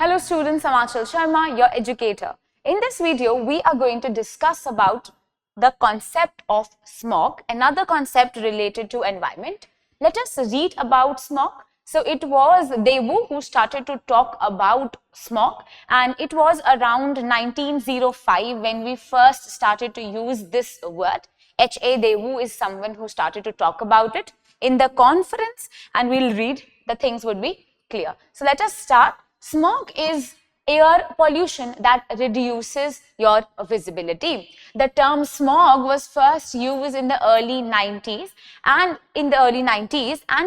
Hello students, I'm Aanchal Sharma, your educator. In this video, we are going to discuss about the concept of smog, another concept related to environment. Let us read about smog. So it was Dewu who started to talk about smog, and it was around 1905 when we first started to use this word. H.A. Dewu is someone who started to talk about it in the conference, and we'll read, the things would be clear. So let us start. Smog is air pollution that reduces your visibility. The term smog was first used in the early 90s and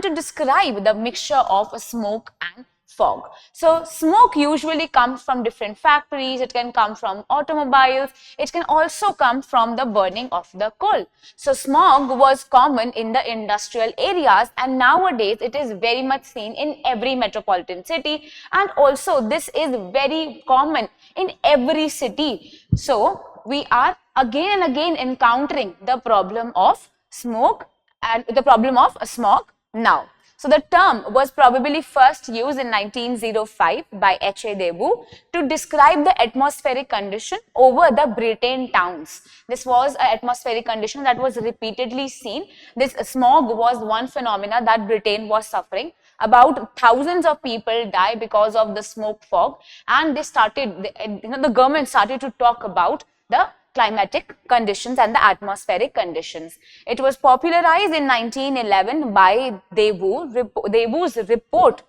to describe the mixture of smoke and fog. So smoke usually comes from different factories, it can come from automobiles, it can also come from the burning of the coal. So smog was common in the industrial areas, and nowadays it is very much seen in every metropolitan city, and also this is very common in every city. So we are again and again encountering the problem of smoke and the problem of smog now. So the term was probably first used in 1905 by H.A. Dewu to describe the atmospheric condition over the Britain towns. This was an atmospheric condition that was repeatedly seen. This smog was one phenomena that Britain was suffering. About thousands of people die because of the smoke fog, and the government started to talk about the climatic conditions and the atmospheric conditions. It was popularized in 1911 by Dewu's report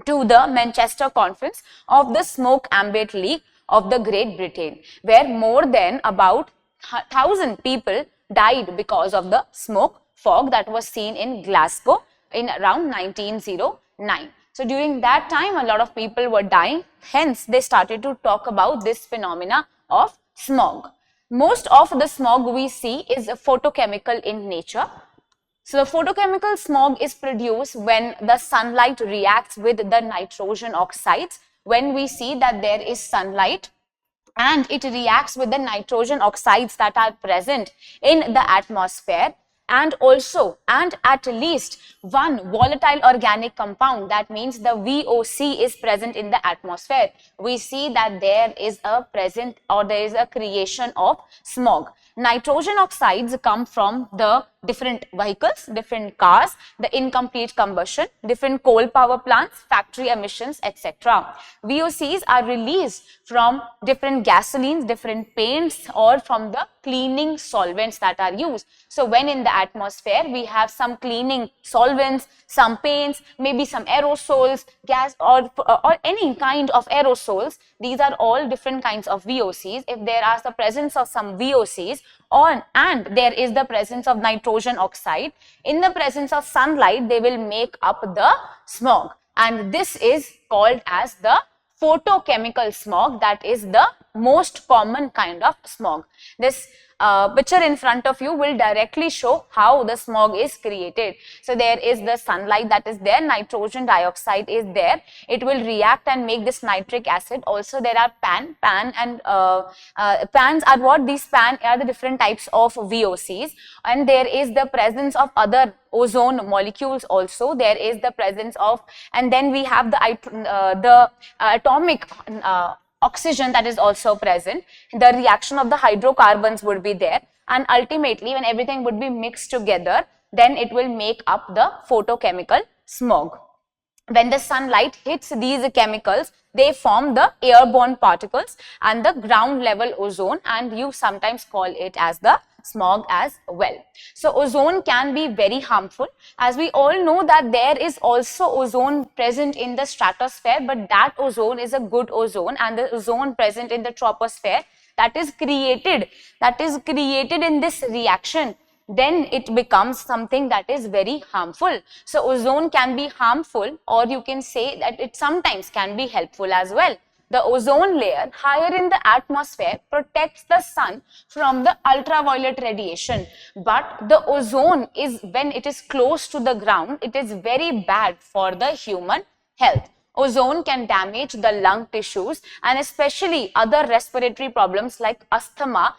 to the Manchester Conference of the Smoke Ambient League of the Great Britain, where more than about 1,000 people died because of the smoke fog that was seen in Glasgow in around 1909. So during that time, a lot of people were dying. Hence, they started to talk about this phenomena of smog. Most of the smog we see is photochemical in nature. So the photochemical smog is produced when the sunlight reacts with the nitrogen oxides. When we see that there is sunlight and it reacts with the nitrogen oxides that are present in the atmosphere, and at least one volatile organic compound, that means the VOC, is present in the atmosphere, we see that there is a creation of smog. Nitrogen oxides come from the different vehicles, different cars, the incomplete combustion, different coal power plants, factory emissions, etc. VOCs are released from different gasolines, different paints, or from the cleaning solvents that are used. So when in the atmosphere we have some cleaning solvents, some paints, maybe some aerosols, gas, or any kind of aerosols, these are all different kinds of VOCs. If there are the presence of some VOCs and there is the presence of nitrogen oxide, in the presence of sunlight, they will make up the smog, and this is called as the photochemical smog. That is the most common kind of smog. This picture in front of you will directly show how the smog is created. So there is the sunlight that is there, nitrogen dioxide is there, it will react and make this nitric acid. Also there are pans are what? These pan are the different types of VOCs, and there is the presence of other ozone molecules also. There is the presence of, and then we have the atomic oxygen that is also present. The reaction of the hydrocarbons would be there, and ultimately when everything would be mixed together, then it will make up the photochemical smog. When the sunlight hits these chemicals, they form the airborne particles and the ground level ozone, and you sometimes call it as the smog as well. So ozone can be very harmful, as we all know that there is also ozone present in the stratosphere, but that ozone is a good ozone, and the ozone present in the troposphere that is created in this reaction, then it becomes something that is very harmful. So ozone can be harmful, or you can say that it sometimes can be helpful as well. The ozone layer higher in the atmosphere protects the sun from the ultraviolet radiation, but the ozone is, when it is close to the ground, it is very bad for the human health. Ozone can damage the lung tissues, and especially other respiratory problems like asthma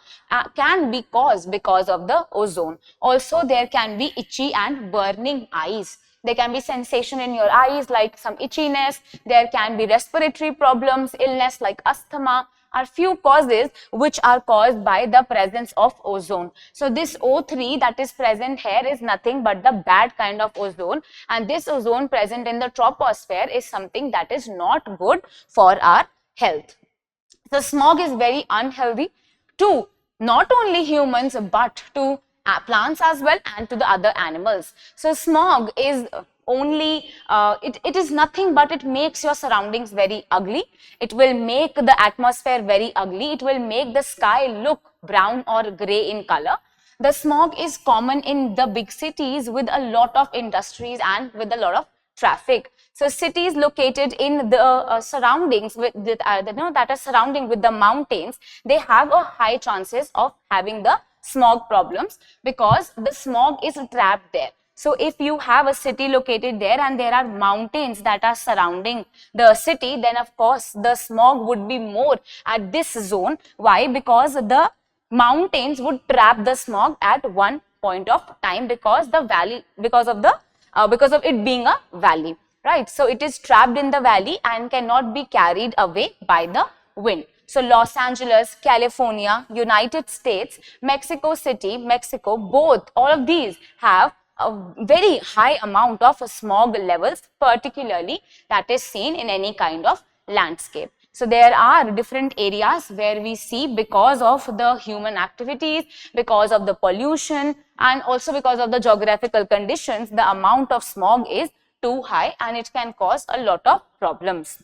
can be caused because of the ozone. Also, there can be itchy and burning eyes. There can be sensation in your eyes like some itchiness. There can be respiratory problems, illness like asthma, are few causes which are caused by the presence of ozone. So this O3 that is present here is nothing but the bad kind of ozone, and this ozone present in the troposphere is something that is not good for our health. The smog is very unhealthy to not only humans but to plants as well and to the other animals. So smog is only, it is nothing but it makes your surroundings very ugly. It will make the atmosphere very ugly. It will make the sky look brown or gray in color. The smog is common in the big cities with a lot of industries and with a lot of traffic. So cities located in the surroundings with that are surrounding with the mountains, they have a high chances of having the smog problems because the smog is trapped there. So if you have a city located there and there are mountains that are surrounding the city, then of course the smog would be more at this zone. Why? Because the mountains would trap the smog at one point of time because the valley, because of it being a valley, right? So it is trapped in the valley and cannot be carried away by the wind. So Los Angeles, California, United States, Mexico City, Mexico, both, all of these have a very high amount of smog levels, particularly that is seen in any kind of landscape. So there are different areas where we see because of the human activities, because of the pollution, and also because of the geographical conditions, the amount of smog is too high and it can cause a lot of problems.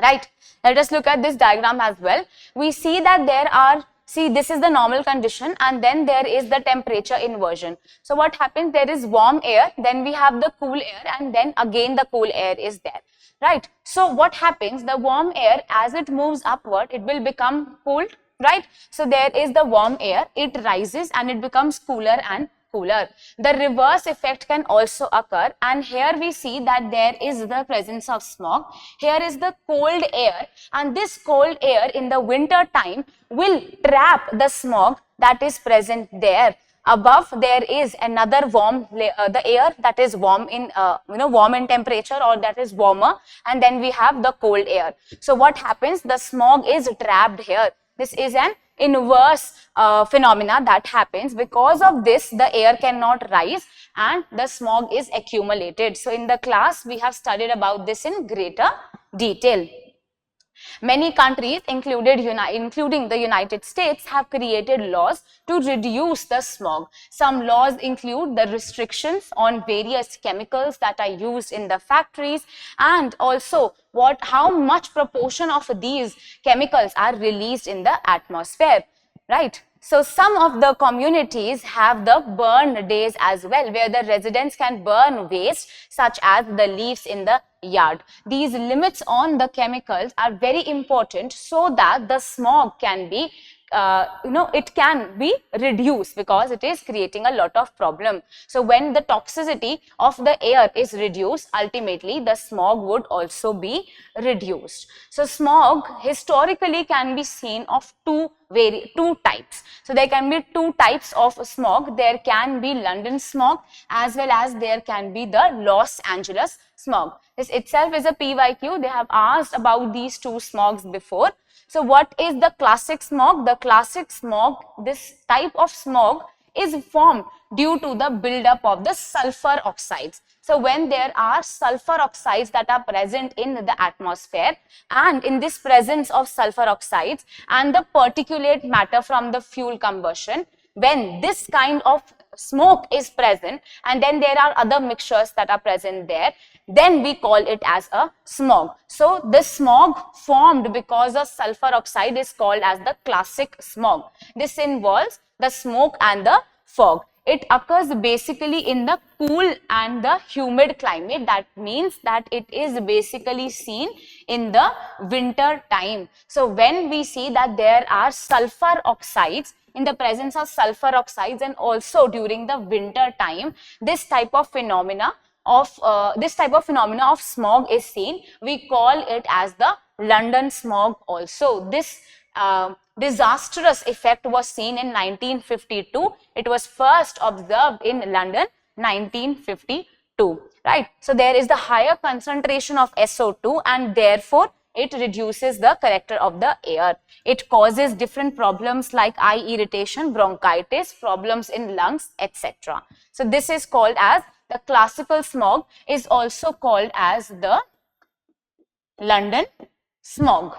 Right. Let us look at this diagram as well. We see that there are, see, this is the normal condition and then there is the temperature inversion. So what happens? There is warm air, then we have the cool air, and then again the cool air is there. Right. So what happens? The warm air, as it moves upward, it will become cooled. Right. So there is the warm air, it rises and it becomes cooler and cooler. The reverse effect can also occur, and here we see that there is the presence of smog. Here is the cold air, and this cold air in the winter time will trap the smog that is present there. Above there is another warm layer, the air that is warm in warm in temperature, or that is warmer, and then we have the cold air. So what happens? The smog is trapped here. This is an inverse phenomena that happens. Because of this, the air cannot rise and the smog is accumulated. So in the class we have studied about this in greater detail. Many countries, including the United States, have created laws to reduce the smog. Some laws include the restrictions on various chemicals that are used in the factories, and also how much proportion of these chemicals are released in the atmosphere, right? So some of the communities have the burn days as well, where the residents can burn waste such as the leaves in the yard. These limits on the chemicals are very important so that the smog can be it can be reduced, because it is creating a lot of problem. So when the toxicity of the air is reduced, ultimately the smog would also be reduced. So smog historically can be seen of two types. So there can be two types of smog. There can be London smog as well as there can be the Los Angeles smog. This itself is a PYQ. They have asked about these two smogs before. So what is the classic smog? The classic smog, this type of smog is formed due to the buildup of the sulfur oxides. So when there are sulfur oxides that are present in the atmosphere, and in this presence of sulfur oxides and the particulate matter from the fuel combustion, when this kind of smoke is present and then there are other mixtures that are present there, then we call it as a smog. So this smog formed because of sulfur oxide is called as the classic smog. This involves the smoke and the fog. It occurs basically in the cool and the humid climate. That means that it is basically seen in the winter time. So when we see that there are sulfur oxides, in the presence of sulfur oxides and also during the winter time, this type of phenomena phenomena of smog is seen, we call it as the London smog also. This disastrous effect was seen in 1952. It was first observed in London 1952, right? So there is the higher concentration of SO2 and therefore it reduces the character of the air. It causes different problems like eye irritation, bronchitis, problems in lungs, etc. So this is called as the classical smog, is also called as the London smog.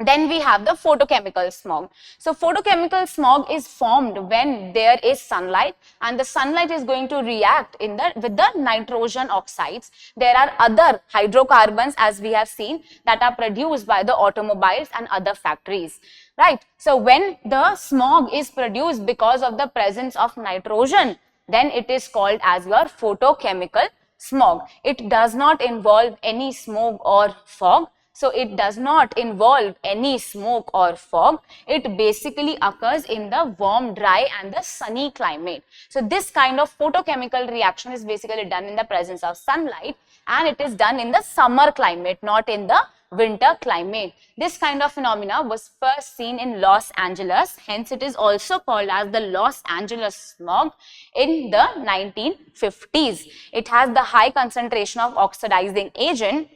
Then we have the photochemical smog. So photochemical smog is formed when there is sunlight and the sunlight is going to react with the nitrogen oxides. There are other hydrocarbons, as we have seen, that are produced by the automobiles and other factories, right? So when the smog is produced because of the presence of nitrogen, then it is called as your photochemical smog. It does not involve any smoke or fog. So it does not involve any smoke or fog. It basically occurs in the warm, dry and the sunny climate. So this kind of photochemical reaction is basically done in the presence of sunlight, and it is done in the summer climate, not in the winter climate. This kind of phenomena was first seen in Los Angeles, hence it is also called as the Los Angeles smog in the 1950s. It has the high concentration of oxidizing agent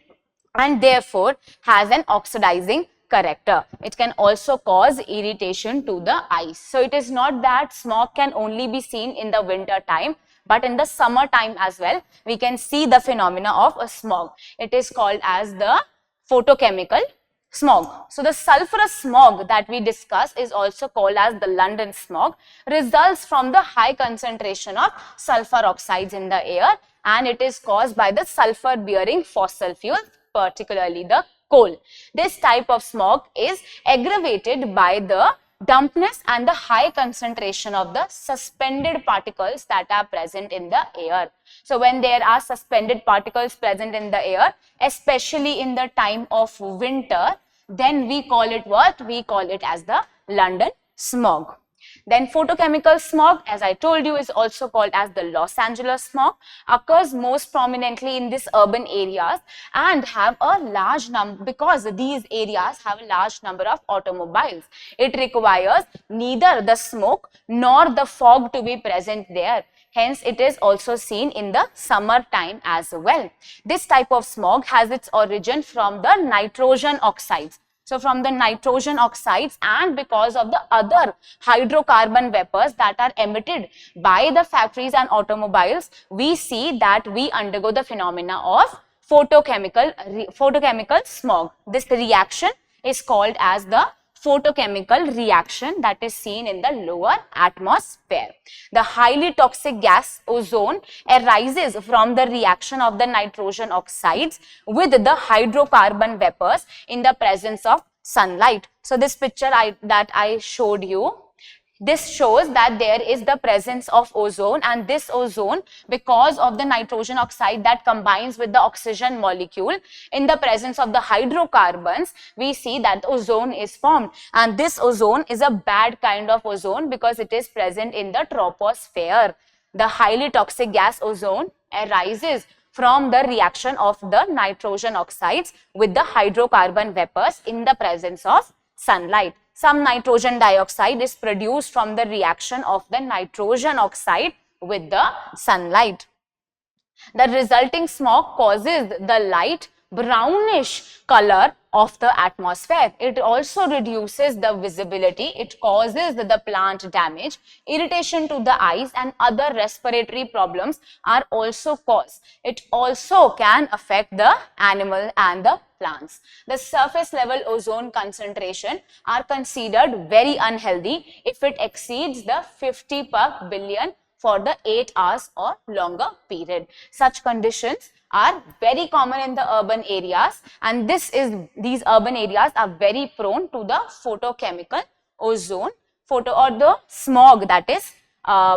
and therefore has an oxidizing character. It can also cause irritation to the eyes. So it is not that smog can only be seen in the winter time, but in the summer time as well, we can see the phenomena of a smog. It is called as the photochemical smog. So the sulfurous smog that we discuss is also called as the London smog, results from the high concentration of sulfur oxides in the air, and it is caused by the sulfur bearing fossil fuels, particularly the coal. This type of smog is aggravated by the dampness and the high concentration of the suspended particles that are present in the air. So when there are suspended particles present in the air, especially in the time of winter, then we call it what? We call it as the London smog. Then photochemical smog, as I told you, is also called as the Los Angeles smog, occurs most prominently in these urban areas and have a large number, because these areas have a large number of automobiles. It requires neither the smoke nor the fog to be present there. Hence, it is also seen in the summer time as well. This type of smog has its origin from the nitrogen oxides. So from the nitrogen oxides, and because of the other hydrocarbon vapors that are emitted by the factories and automobiles, we see that we undergo the phenomena of photochemical smog. This reaction is called as the photochemical reaction that is seen in the lower atmosphere. The highly toxic gas ozone arises from the reaction of the nitrogen oxides with the hydrocarbon vapors in the presence of sunlight. So this picture that I showed you, this shows that there is the presence of ozone, and this ozone, because of the nitrogen oxide that combines with the oxygen molecule in the presence of the hydrocarbons, we see that ozone is formed, and this ozone is a bad kind of ozone because it is present in the troposphere. The highly toxic gas ozone arises from the reaction of the nitrogen oxides with the hydrocarbon vapors in the presence of sunlight. Some nitrogen dioxide is produced from the reaction of the nitrogen oxide with the sunlight. The resulting smog causes the light brownish color of the atmosphere. It also reduces the visibility. It causes the plant damage, irritation to the eyes, and other respiratory problems are also caused. It also can affect the animal and the plants. The surface level ozone concentration are considered very unhealthy if it exceeds the 50 per billion for the 8 hours or longer period. Such conditions are very common in the urban areas, and these urban areas are very prone to the photochemical ozone or the smog that is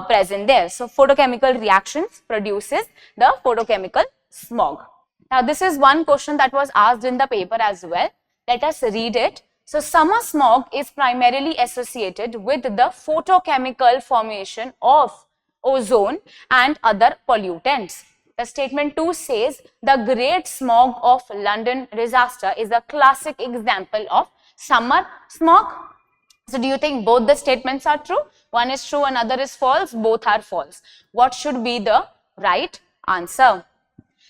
present there. So photochemical reactions produces the photochemical smog. Now this is one question that was asked in the paper as well. Let us read it. So summer smog is primarily associated with the photochemical formation of ozone and other pollutants. The statement 2 says the Great Smog of London disaster is a classic example of summer smog. So do you think both the statements are true? One is true, another is false. Both are false. What should be the right answer?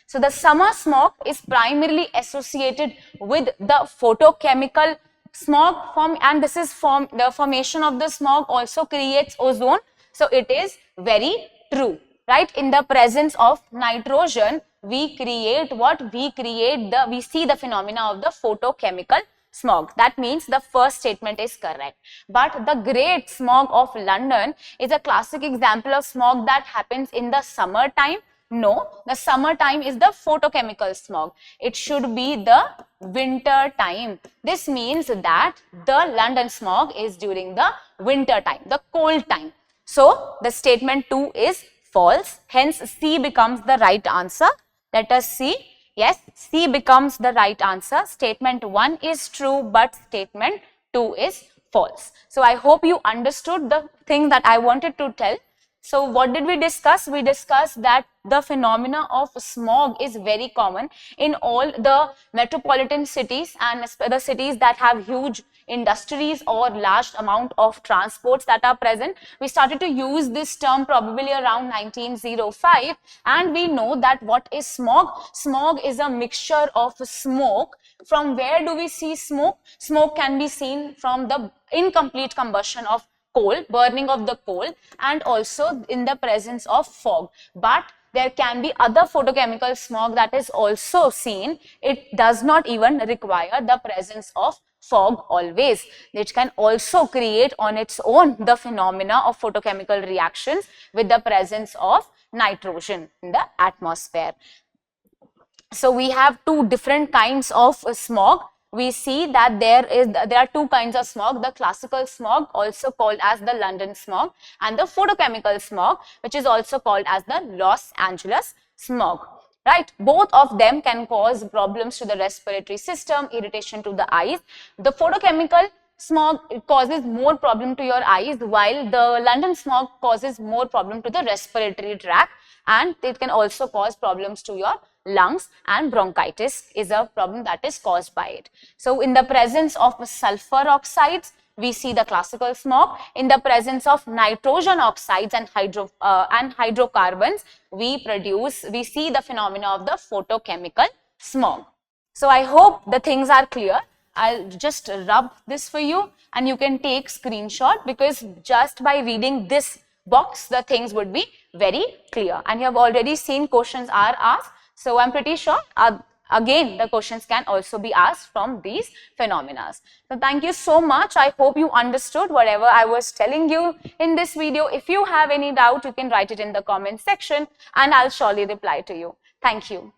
So the summer smog is primarily associated with the photochemical smog and this is the formation of the smog also creates ozone. So it is very true, right? In the presence of nitrogen, we create what? We see the phenomena of the photochemical smog. That means the first statement is correct. But the Great Smog of London is a classic example of smog that happens in the summertime. No, the summertime is the photochemical smog. It should be the winter time. This means that the London smog is during the winter time, the cold time. So the statement 2 is false. Hence C becomes the right answer. Let us see. Yes, C becomes the right answer. Statement 1 is true, but statement 2 is false. So I hope you understood the thing that I wanted to tell. So what did we discuss? We discussed that the phenomena of smog is very common in all the metropolitan cities and the cities that have huge industries or large amount of transports that are present. We started to use this term probably around 1905, and we know that what is smog? Smog is a mixture of smoke. From where do we see smoke? Smoke can be seen from the incomplete combustion of coal, burning of the coal, and also in the presence of fog. But there can be other photochemical smog that is also seen. It does not even require the presence of fog always. It can also create on its own the phenomena of photochemical reactions with the presence of nitrogen in the atmosphere. So we have two different kinds of smog. We see that there are two kinds of smog: the classical smog, also called as the London smog, and the photochemical smog, which is also called as the Los Angeles smog. Right? Both of them can cause problems to the respiratory system, irritation to the eyes. The photochemical smog causes more problem to your eyes, while the London smog causes more problem to the respiratory tract, and it can also cause problems to your lungs, and bronchitis is a problem that is caused by it. So in the presence of sulfur oxides, we see the classical smog. In the presence of nitrogen oxides and hydrocarbons, we see the phenomena of the photochemical smog. So I hope the things are clear. I'll just rub this for you and you can take screenshot, because just by reading this box, the things would be very clear. And you have already seen questions are asked. So I'm pretty sure again the questions can also be asked from these phenomena. So thank you so much. I hope you understood whatever I was telling you in this video. If you have any doubt, you can write it in the comment section and I'll surely reply to you. Thank you.